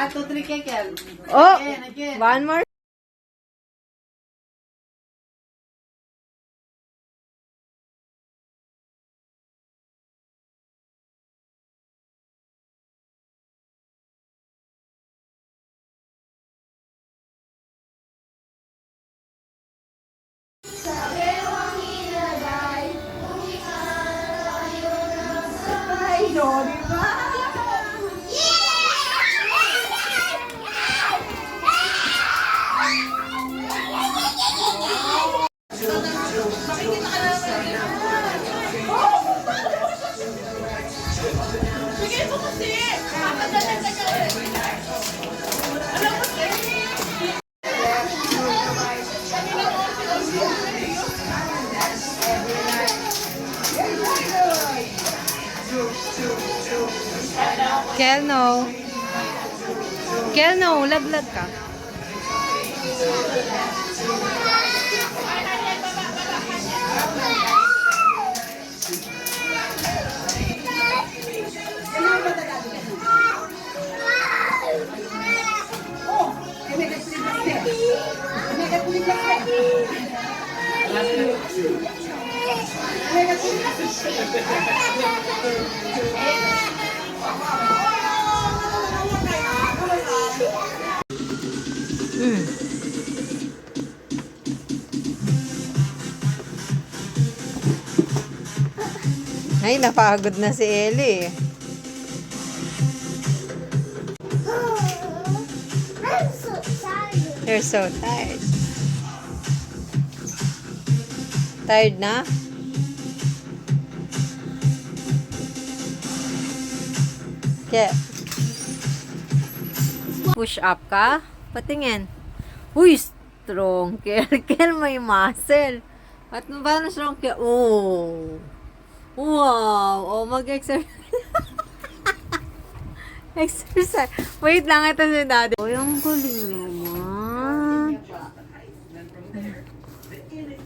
1, 2, 3, Kekel. Oh! Again. One more. Kel, no. Kel, no. Laglag ka. Ay, napagod na si Ellie. I'm so tired. You're so tired. Tired na? Kaya, push up ka? Patingin. Uy, strong. Kel, may muscle. At paano strong? Oh. Wow. Oh, mag-exercise. Exercise. Wait lang, ito si daddy. Oh, yung galing naman.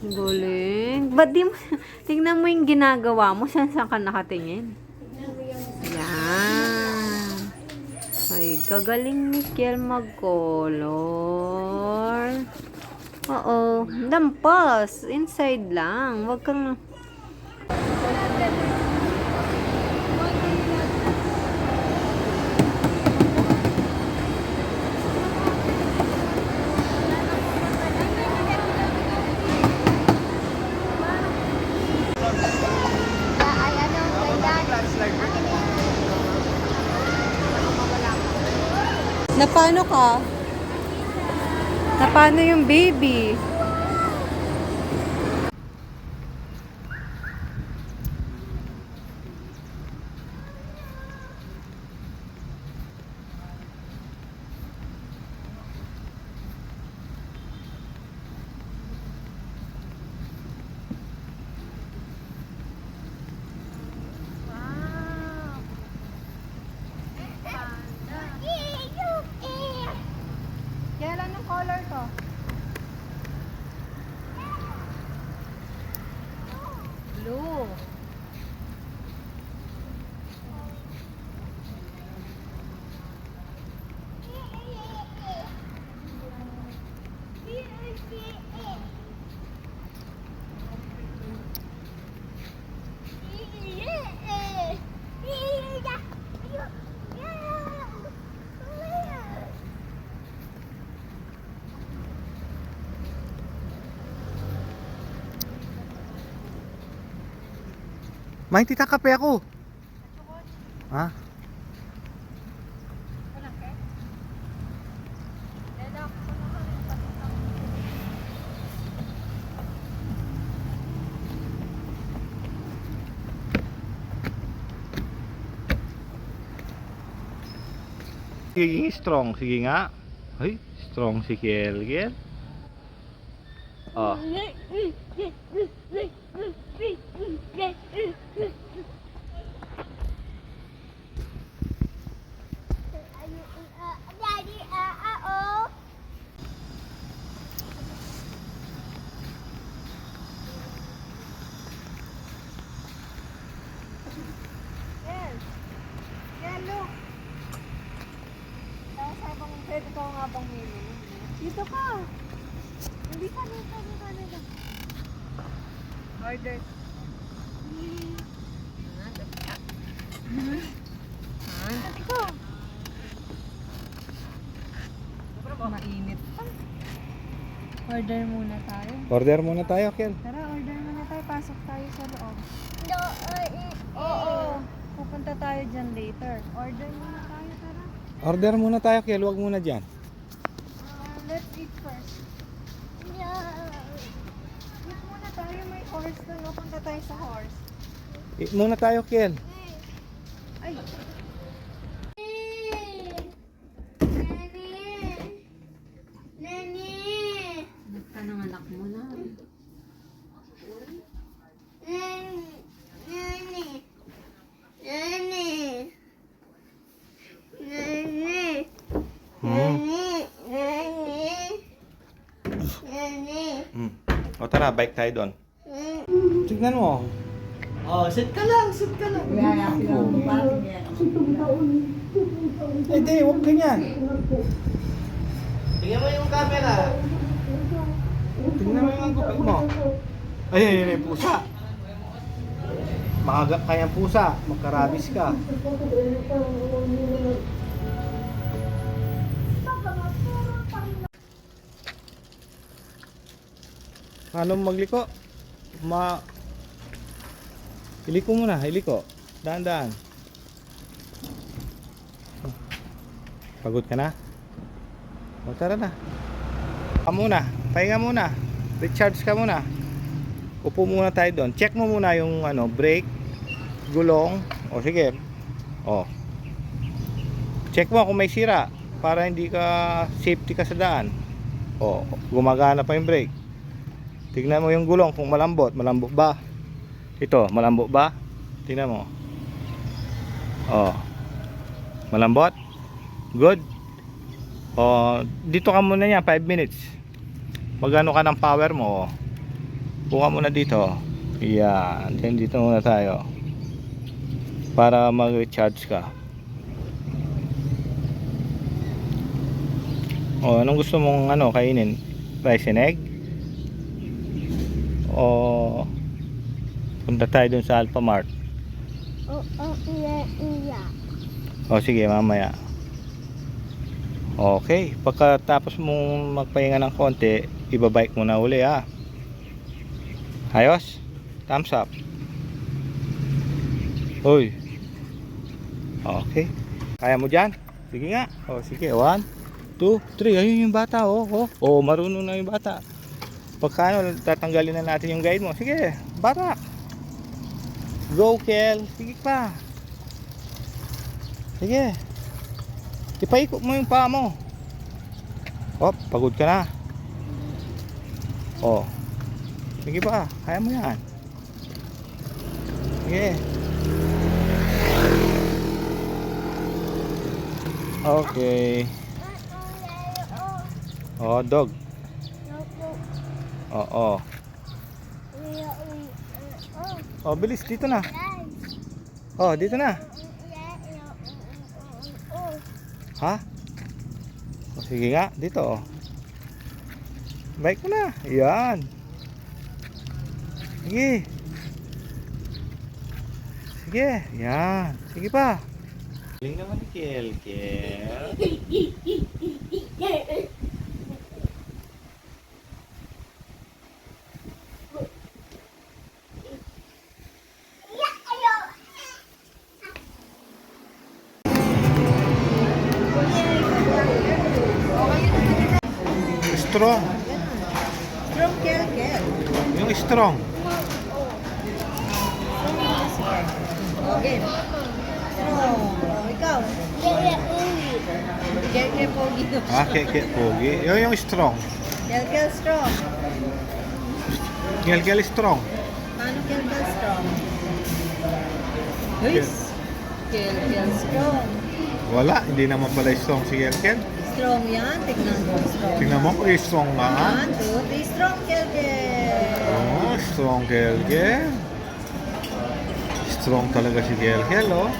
Galing. Ba't di mo, tingnan mo yung ginagawa mo. Saan ka nakatingin? Yan. Ay, kagaling ni Kiel mag-color. Oo. Lampas. Inside lang. Huwag kang... Napano ka? Napano yung baby? Kailan ang color to? Blue. May tita kape ako. Ha? Sige, strong. Sige nga. Ay, strong si Kiel. Oh. Daddy, oh. Yes. Yeah, look. ko habang may menu. Dito ka. Hindi ka, dito. Order. Ito. Mainit pa. Order muna tayo. Order muna tayo, Kel. Tara, order muna tayo. Pasok tayo sa loob. No, Oo. Pupunta tayo dyan later. Order muna tayo, tara. Order muna tayo, Kel. Huwag muna dyan. Let's eat first. Eat muna tayo. May horse doon. Pupunta tayo sa horse. Eat muna tayo, Kel. Ay, basta ng anak mo na. O tara, bike tayo doon. Tignan mo. Oh, sit ka lang, sit ka lang. Eh di, huwag ganyan. Tingnan mo yung camera. Tingnan mo yung gupit mo. Ay, yung pusa. Makagap ka yung pusa. Magkarabis ka. Paano magliko? Iliko muna, iliko. Daan-daan. Pagod ka na? O tara na. Pahinga muna. Recharge ka muna. Upo muna tayo doon. Check mo muna yung brake, gulong. O sige. O. Check mo kung may sira para hindi ka safety ka sa daan. O, gumagana pa yung brake. Tignan mo yung gulong kung malambot. Malambot ba? Ito, malambot ba? Tingnan mo. Oh. Malambot? Good. Oh, dito ka muna niya 5 minutes. Magano ka ng power mo. Buka muna dito. Yan, then dito muna tayo. Para mag-recharge ka. Oh, anong gusto mong kainin? Rice and egg? O punta tayo dun sa Alphamart. O sige, mamaya. Okay, pagkatapos mong magpahinga ng konti, ibabike mo na uli ha. Ayos? Thumbs up. Uy. Okay. Kaya mo dyan? Sige nga. O sige, 1, 2, 3. Ayun yung bata. Oh, marunong na yung bata. Pagka tatanggalin na natin yung guide mo. Sige, bata. Go, Kel. Sige pa. Sige. Ipaikot mo yung paa mo. Hop, pagod ka na. Oh. Sige pa, kaya mo yan. Sige. Okay. Oh, dog. Oo. Oh, bilis. Dito na. Oh, dito na. Ha? O, sige nga, dito oh. Bike mo na. Yan. Sige. Sige, yan. Sige pa. Galing naman ni Kel. Strong. From Kel. Yung strong. Okay. Strong. Ikaw. Kel pogi. Pogi. Yung strong. Kel strong. Kel strong. Paano Kel strong? Luis. Kel strong. Wala, hindi naman pala strong si Kel. Strong yan. Tignan mo. Strong. Tingnan mo kung strong nga. 1, 2, 3. Strong Kel. Oh, strong Kel. Strong talaga si Kel, oh.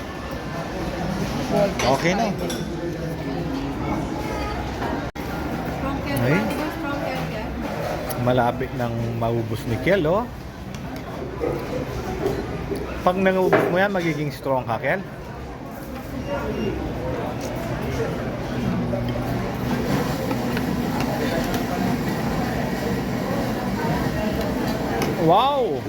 Okay na. Malapit nang maubos ni Kel, oh. Pag nangubos mo yan, magiging strong ka, Kel. Wow!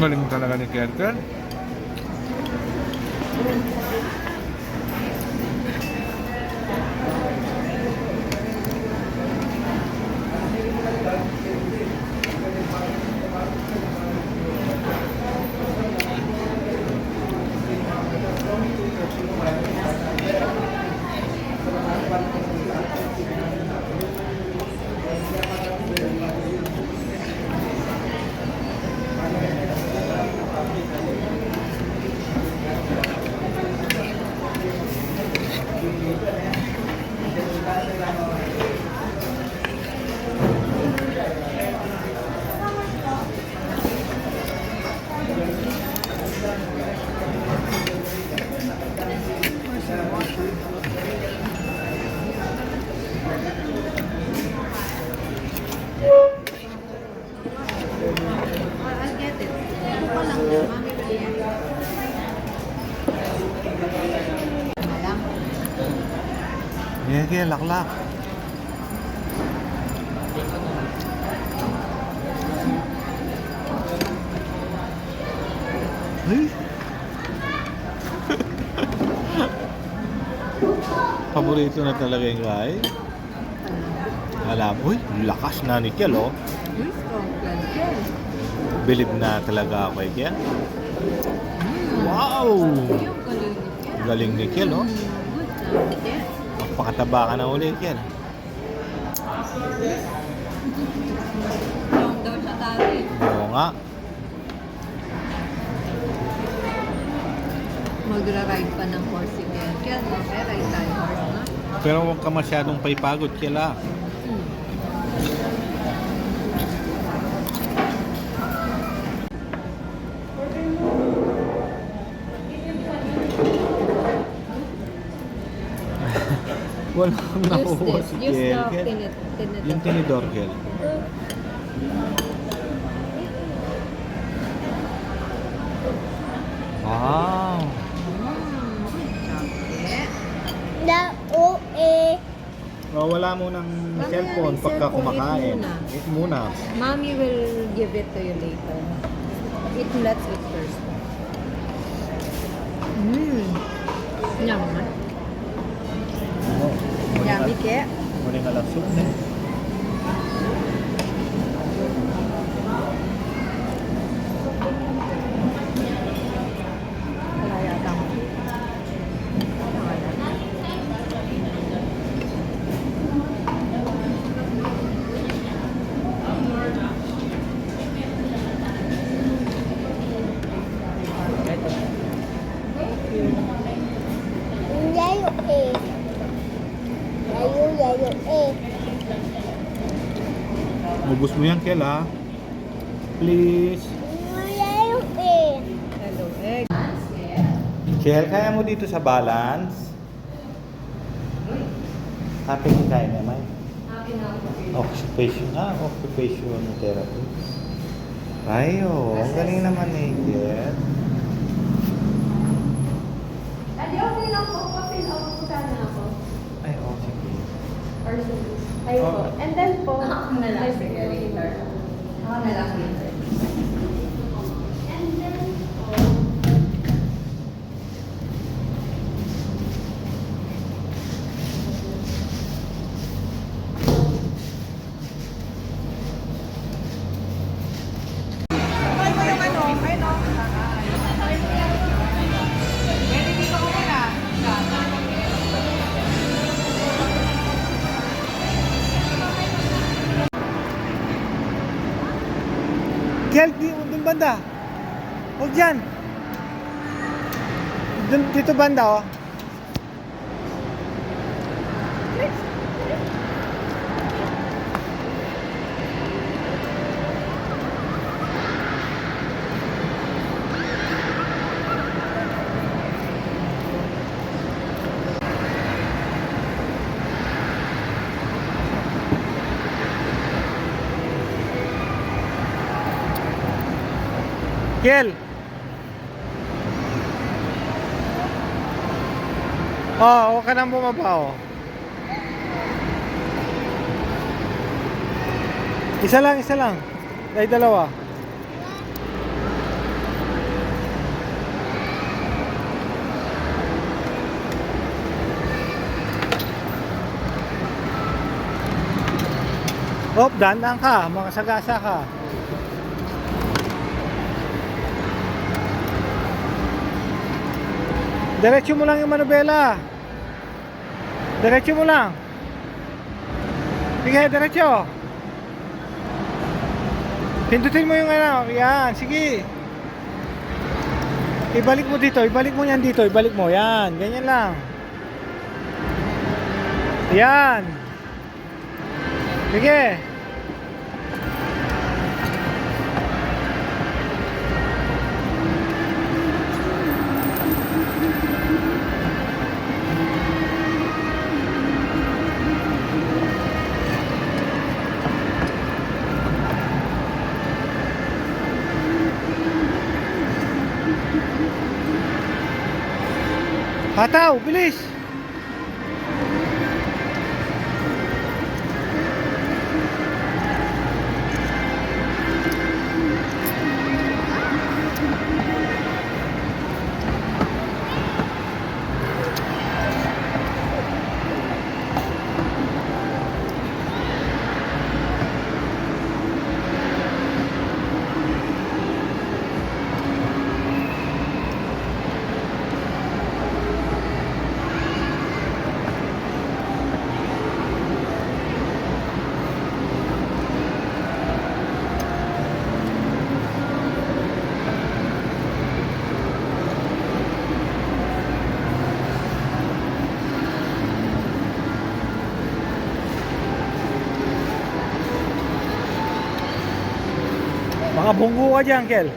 Galing talaga ni Kerker. I'll get it. Ito pa lang yan. Mami will get it. Malang. Yeah, Kel, laklak. Ay! Paborito na talaga yung guy. Alam, uy, lakas na ni Kel, oh. Uy, strong plan yan. Bilib na talaga ako kay Kel. Wow! Yung galing ni Kel. Galing ni Kel, oh. Good job, Kel. Pakataba ka na uli, Kel. Strong daw siya tari. Oo nga. Magra-ride pa ng horse si Kel. Kel, okay, ride tayo horse, no? Pero huwag ka masyadong paipagod, Kel, ah. Wala akong nakuha si Use Kel. the Kel. Yung tinidor, Kel. Wow! Oh, wala mo ng Wala cellphone ng pagka cellphone, kumakain. eat muna. Eat muna. Mommy will give it to you later. Let's eat first. Yum. Oh, Yummy, Kel. muling alasok na. Wala yata mo. Ubus mo yan, Kel, ha? Please. Hello, egg. Kel, kaya mo dito sa balance? Happy ka kaya naman? Occupation therapy. Ay, oh, ang galing naman eh, Kel. Adi, okay lang po. Okay lang po sana ako. Ay, oh, sige. Or ayun po. And then po, Ako na lang sige later. Ako na lang later. and then Kel, doon banda. Huwag dyan. Dito banda, oh. Kiel. Huwag ka nang bumaba, oh. Isa lang. Dahil dalawa. Dahan ka, makasagasa ka. Diretso mo lang yung manubela. Diretso mo lang. Sige, diretso. Pindutin mo yung ano. Yan, sige. Ibalik mo dito. Ibalik mo yan dito. Ibalik mo. Yan, ganyan lang. Yan. Sige. Hataw, bilis! Baka bunggo ka dyan, Kel.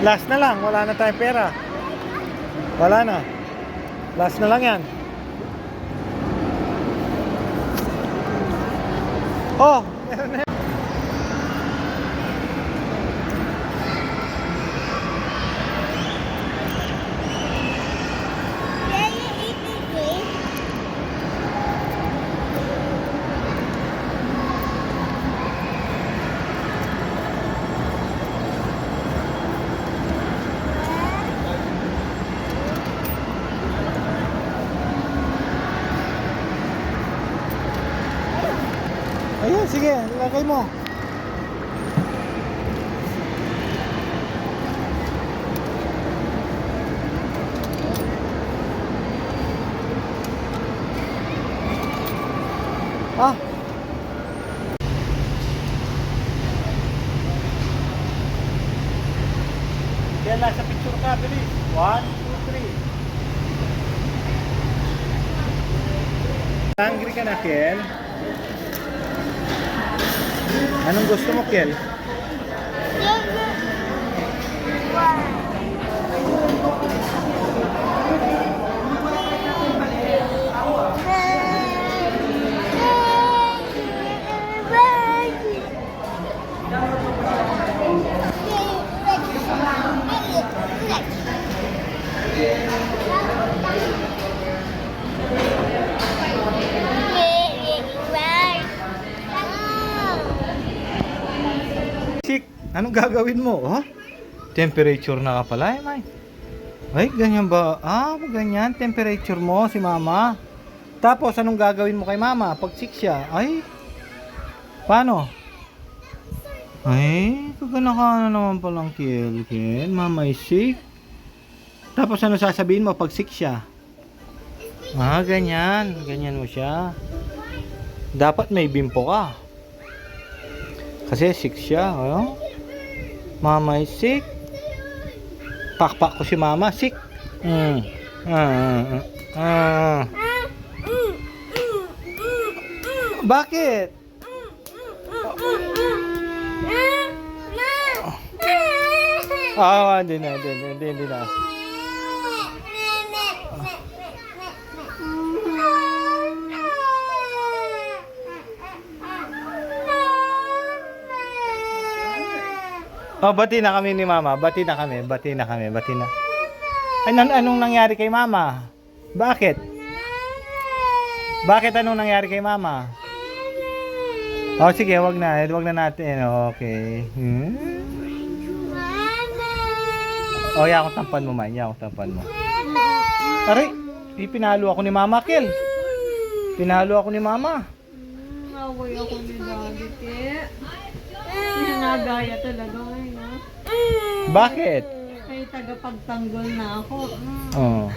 Last na lang, wala na tayong pera. Wala na. Last na lang yan. Oh, meron na. Ayun, sige, ilagay mo. Ah. Kaya nasa picture ka, bilis. 1, 2, 3. Hungry ka na, Kel? Anong gusto mo, Kel? Anong gagawin mo? Oh? Temperature na ka pala, May. Ay, ganyan ba? Ganyan. Temperature mo si mama. Tapos, anong gagawin mo kay mama? Pag sick siya. Ay, paano? Ay, kagana ka na naman palang, Kel. Mama is sick. Tapos, ano sasabihin mo pag sick siya? Ganyan. Ganyan mo siya. Dapat may bimpo ka. Kasi sick siya. Oh? Mama is sick. Pakpak ko si mama, sick. Bakit? Hindi na. Oh, bati na kami ni Mama. Bati na kami. Bati na kami. Bati na. Ay, anong nangyari kay Mama? Bakit? Bakit anong nangyari kay Mama? Oh, sige, wag na. Wag na natin. Okay. Oh, yan akong tampan mo, man. Yan akong tampan mo. Aray, pinalo ako ni Mama, Kel. Pinalo ako ni Mama. Away ako ni Daddy, Te. Nagaya talaga ngayon. Bakit? Ay, tagapagtanggol na ako. Oh.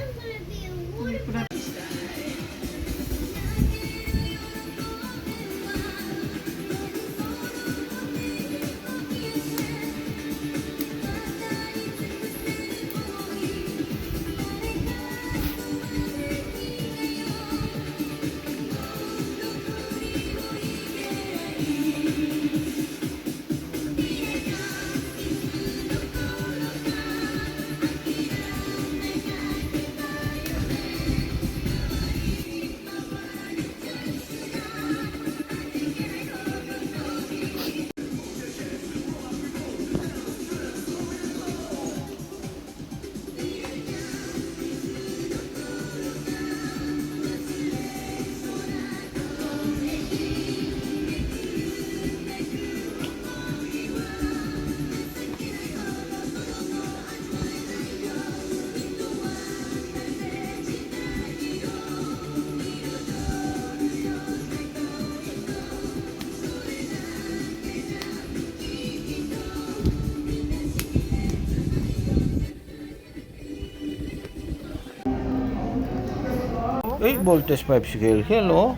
Eh, voltage 5 si Kel, oh.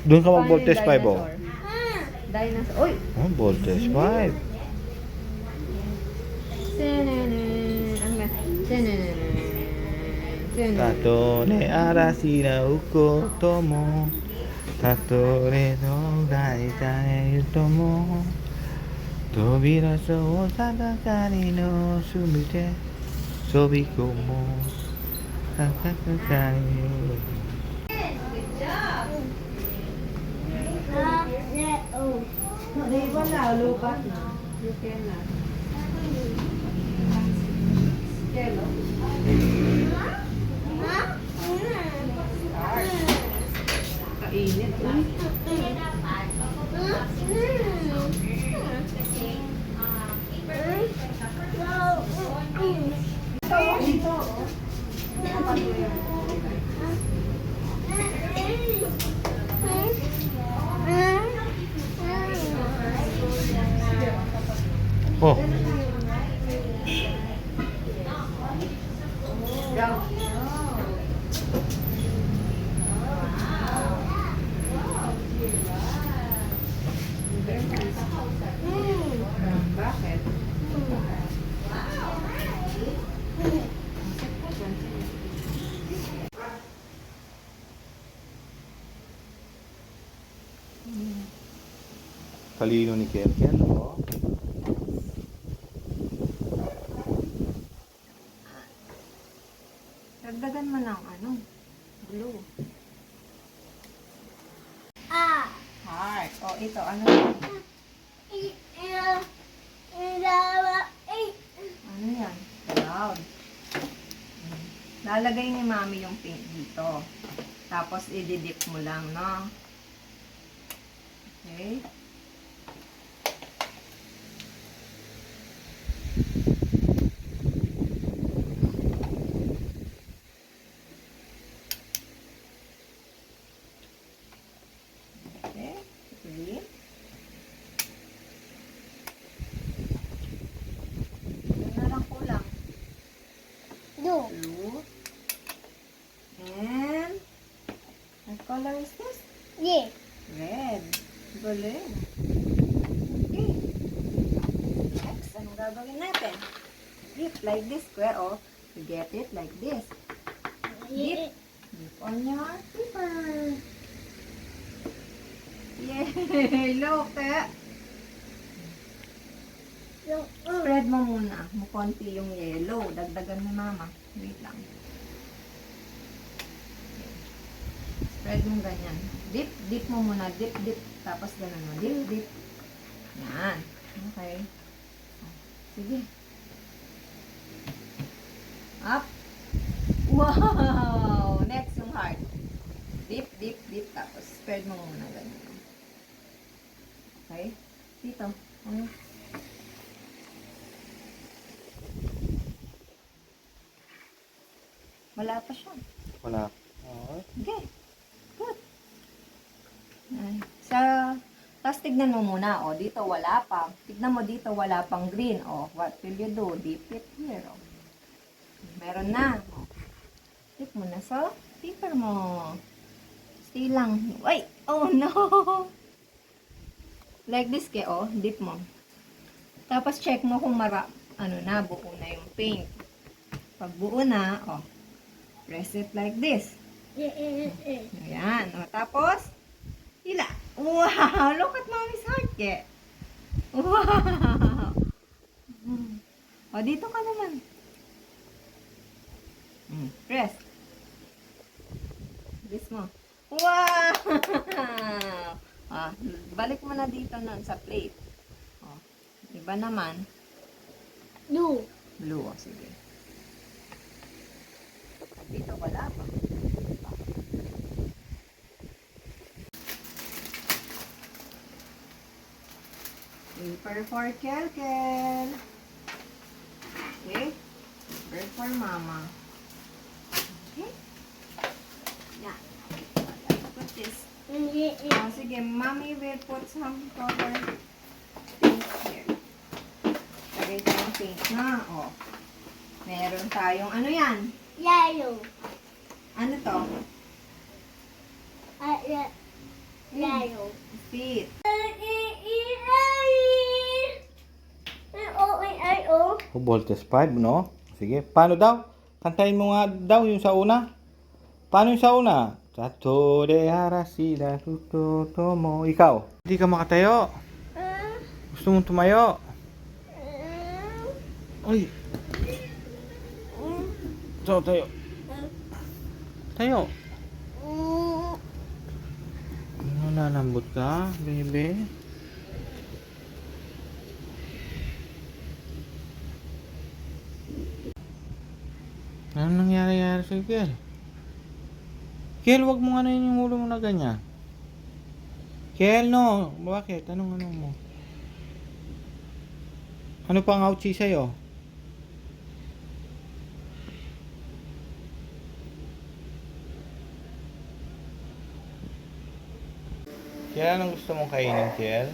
Doon ka mag-voltage 5, oh. Dinosaur. Uy! Oh, voltage 5. Ano ba? Tato ne arasi na uko tomo. Tato ne no daita ne yutomo. Tobira so tatakari no sumite. Sobiko mo. Tatakari. Di ba na? Lupat na. You can na. Kelo? Kainit lang. Oh. Bakit? Talino ni Kel, oh. Dagdagan mo ng ano? Blue. Heart. O, ito. Ano yan? Ano yan? Cloud. Lalagay ni Mami yung pink dito. Tapos, i-dip mo lang, no? Okay. Okay. Green. Yan na lang kulang. Blue. And, what color is this? Red. Galing. Okay. Next, anong gagawin natin? Dip like this, square, or you get it like this. Dip. Dip on your paper. Yay! Look, eh. Spread mo muna. Konti yung yellow. Dagdagan ni Mama. Wait lang. Spread mo ganyan. Dip. Dip mo muna. Dip, dip. Tapos ganun mo. Dip, dip. Yan. Okay. Sige. Up. Wow! Next yung heart. Dip, dip, dip. Tapos spread mo muna ganyan. Okay? Dito. Ano? Wala pa siya. Wala. Okay. Okay. Good. Ay. Tapos tignan mo muna. O, dito wala pa. Tignan mo dito wala pang green. O, what will you do? Dip it here. O. Meron na. O. Dip mo na sa paper mo. Stay lang. Ay! Oh no! Like this ke, o. Dip mo. Tapos check mo kung buo na yung paint. Pag buo na, o. Press it like this. Ayan. O, tapos, hila. Wow! Look at mommy's heart, ke. Wow! O, dito ka naman. Press. This mo. Wow! Balik mo na dito sa plate. O, iba naman. Blue. Blue, o, sige. Dito wala pa. Paper for Kelkel. Okay? Paper for Mama. Okay? Yeah. Put this. Oh, sige, Mommy will put some color paint here. Lagay tayong paint na. Oh. Meron tayong ano yan? Yellow. Ano to? Yellow. Feet. Voltes 5, no? Sige. Paano daw? Kantahin mo nga daw yung sa una. Paano yung sa una? Sato de arasida tuto mo. Ikaw, hindi ka makatayo. Gusto mong tumayo? Uy. So, tayo. Tayo. Ano, nalambot ka, baby? Ano nangyari sa'yo, Kel? Kel, wag mo ano yung ulo mo na ganyan. Kel, no. Bakit? Anong mo? Ano pang ouchie sa'yo? Kel, anong gusto mong kainin, Kel?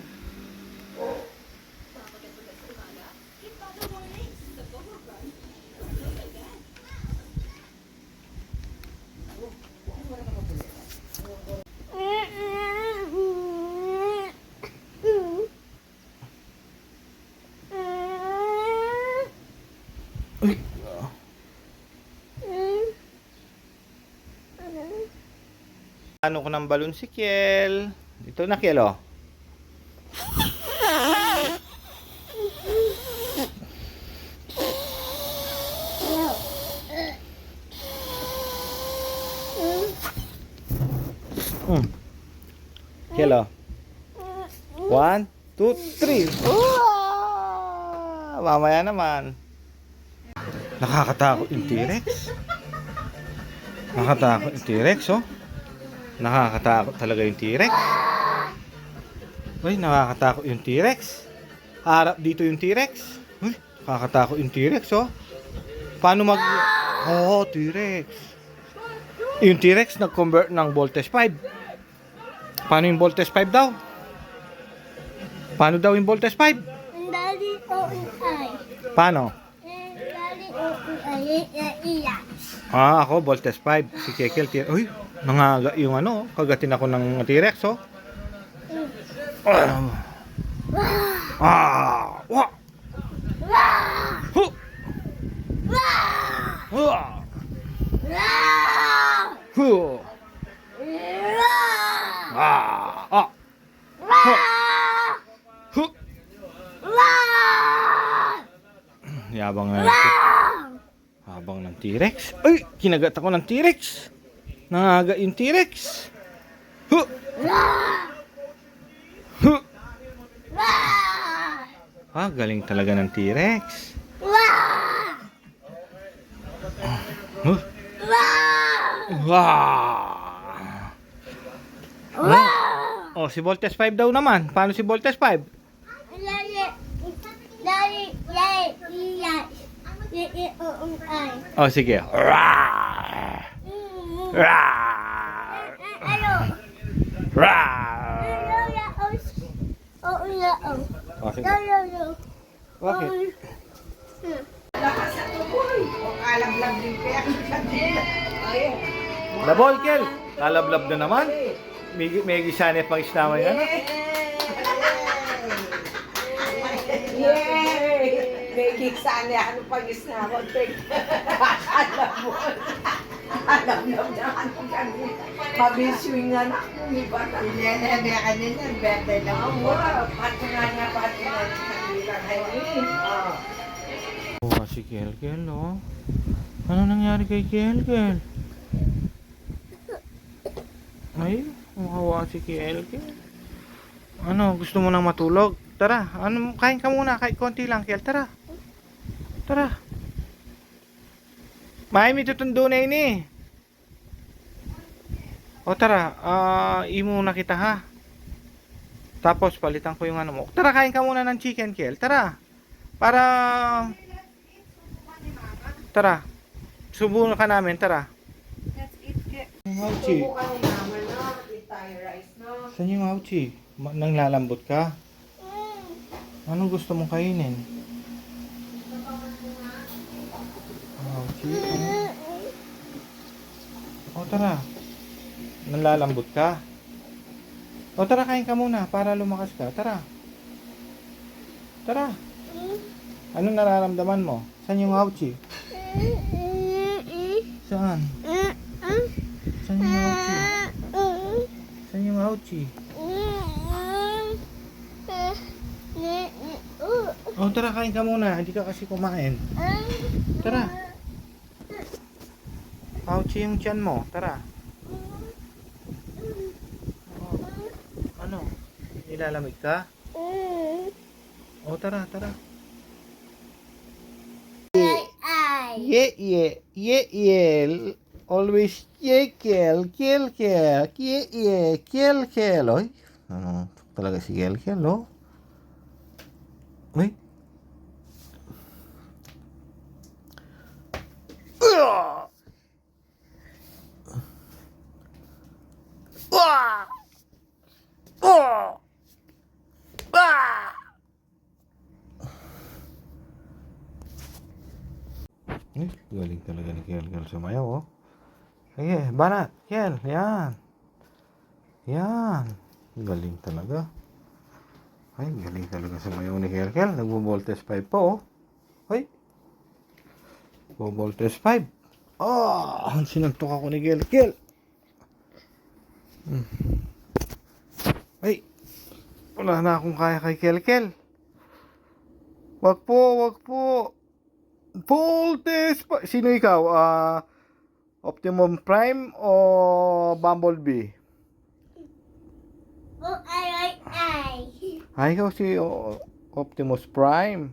Ano ko ng balon si Kel? Ito na, Kel, oh. Kel, oh. 1, 2, 3. Mamaya naman. Nakakatakot yung T-Rex. Nakakatakot yung T-Rex, oh. Nakakatakot talaga yung T-Rex. Uy, nakakatakot yung T-Rex. Harap dito yung T-Rex. Uy, nakakatakot yung T-Rex, oh. Paano Oo, T-Rex. Yung T-Rex nag-convert ng voltage 5. Paano yung voltage 5 daw? Paano daw yung voltage 5? Daddy O-I. Paano? Daddy O-I. Ako, voltage 5. Si Kekel, uy, nangaga yung ano, kagatin ako ng T-Rex, oh. Wa. Hu. Hu. Hu. Yabang na habang ng T-Rex. Ay, kinagat ako ng T-Rex. Nangaga yung T-Rex. Hu. Hu. Ah, galing talaga ng T-Rex. Huh? Wow! Oh, si Voltes 5 daw naman. Paano si Voltes 5? Oh, sige. Rawr! Rawr! Rawr! Oh, sige. Bakit? Labol, Kel. Lalablab na naman. May gisanit pang isnaman yan. Yay! May kiksani ano pag isnawag. Alam mo na ano kami. Mabiswing nga na. Umibatan. Hindi kanina. Bete na mo. Pati nga niya. Pati nga niya. Kanila kayo. Oh, si Kel, oh. Ano nangyari kay Kel? Ay, makawa si Kel. Ano, gusto mo nang matulog? Tara, ano, kain ka muna, kahit konti lang, Kel. Tara. May tutundo na ini. O tara, imo na kita ha. Tapos palitan ko yung ano mo. Tara, kain ka muna ng chicken, Kel. Tara. Tara. Subo ka namin, tara. Mauchi. Saan yung Mauchi? Nanglalambot ka? Anong gusto mong kainin? Mauchi? O tara. Nanglalambot ka? O tara, kain ka muna para lumakas ka. Tara. Anong nararamdaman mo? Saan yung Mauchi? Saan? Saan yung Mauchi? Saan yung Mauchi? Oh, tara, kain ka muna. Hindi ka kasi kumain. Tara. Mauchi yung tiyan mo. Tara. Oh. Ano? Nilalamig ka? Oh, tara. Yeah. Always Kel. Oy, ano talaga si Kel, oh. Uy. Galing talaga ni Kel sumayaw, oh. Sige, banat, Kel, yan. Galing talaga. Ay, galing talaga sumayaw ni Kel. Nagbo-voltes 5 pa, oh. Ay. Voltes 5. Sinuntok ako ni Kel. Ay. Wala na akong kaya kay Kel. Wag po. Voltes 5. Sino ikaw? Optimum Prime o Bumblebee? Ay, ikaw si Optimus Prime.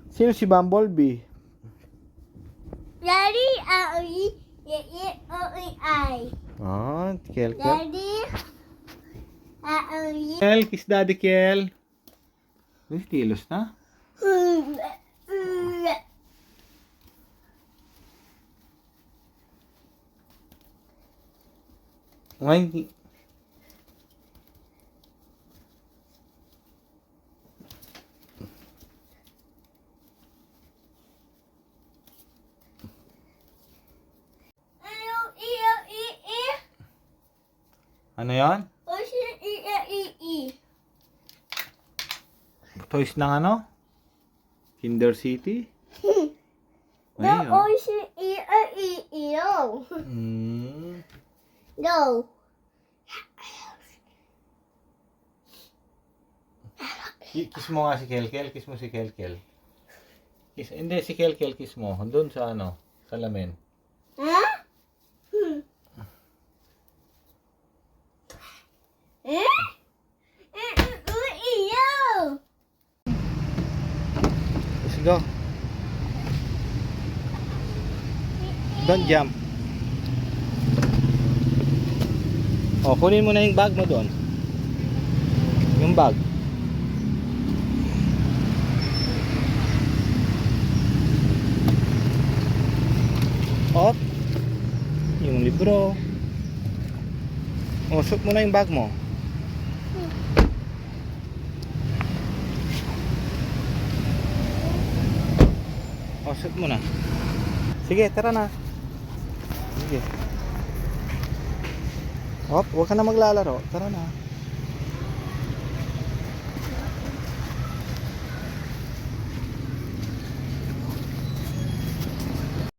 Sino si Bumblebee? Daddy, Kel. Daddy, Kel, kiss daddy, Kel. Uy, tilos na. Ngayon, ano yan? Toys ng ano? Kinder City? Ay, oh. No. Kiss mo nga si Kel. Kiss mo si Kel. Kiss, hindi, si Kel, kiss mo. Doon sa ano, salamin. Huh? Go. Don't jump. O, kunin mo na yung bag mo doon. Yung bag. Op. Yung libro. O, suot mo na yung bag mo. O, suot mo na. Sige, tara na. Sige. Op, huwag ka na maglalaro. Tara na.